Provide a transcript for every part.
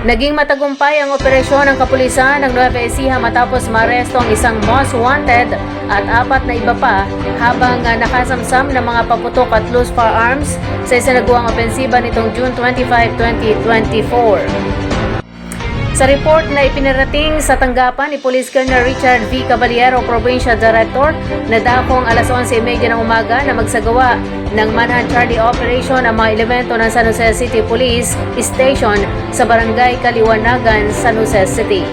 Naging matagumpay ang operasyon ng kapulisan ng Nueva Ecija matapos maaresto ang isang most wanted at 4 na iba pa habang nakasamsam ng mga paputok at loose firearms sa isinagawa opensiba nitong June 25, 2024. Sa report na ipinarating sa tanggapan ni Police Colonel Richard V. Caballero, Provincial Director, na dakong alas 11:30 ng umaga na magsagawa ng Manhunt Charlie Operation ang mga elemento ng San Jose City Police Station sa Barangay Kaliwanagan, San Jose City,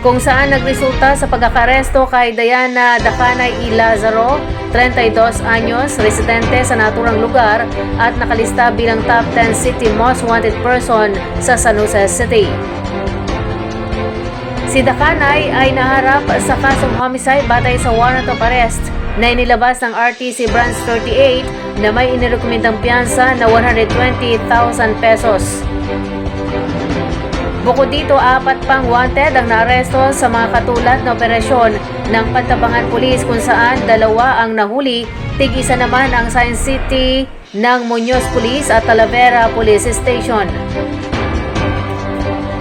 kung saan nagresulta sa pagkakaresto kay Diana Dacanay E. Lazaro, 32 anyos, residente sa naturang lugar at nakalista bilang top 10 city most wanted person sa San Jose City. Si Dacanay ay naharap sa kasong homicide batay sa warrant of arrest na inilabas ng RTC Branch 38 na may inirekomendang piyansa na 120,000 pesos. Bukod dito, 4 pang wanted ang naaresto sa mga katulad na operasyon ng Pantabangan Police kung saan 2 ang nahuli, tig-1 naman ang Science City ng Muñoz Police at Talavera Police Station.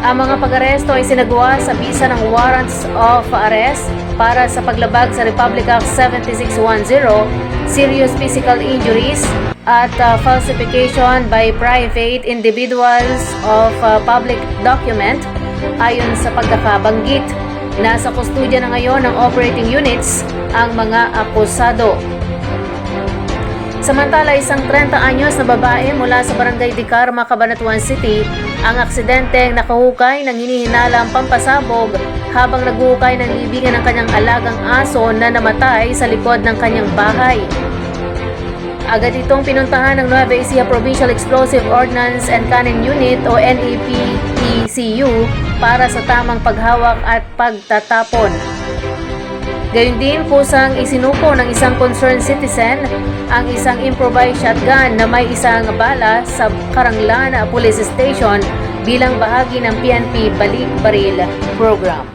Ang mga pag-aresto ay sinagawa sa bisa ng warrants of arrest para sa paglabag sa Republic Act 7610, serious physical injuries, at falsification by private individuals of public document. Ayon sa pagkakabanggit, nasa kustudya na ngayon ng operating units ang mga akusado. Samantala, isang 30 anyos na babae mula sa Barangay Di Carma, Cabanatuan City ang aksidenteng nakahukay ng hinihinalang pampasabog habang naghuhukay ng libingan ng kanyang alagang aso na namatay sa likod ng kanyang bahay. Agad itong pinuntahan ng Nueva Ecija Provincial Explosive Ordnance and Cannon Unit o NEPECU para sa tamang paghawak at pagtatapon. Gayun din, kusang isinuko ng isang concerned citizen ang isang improvised shotgun na may isang bala sa Karanglan Police Station bilang bahagi ng PNP Balik Baril Program.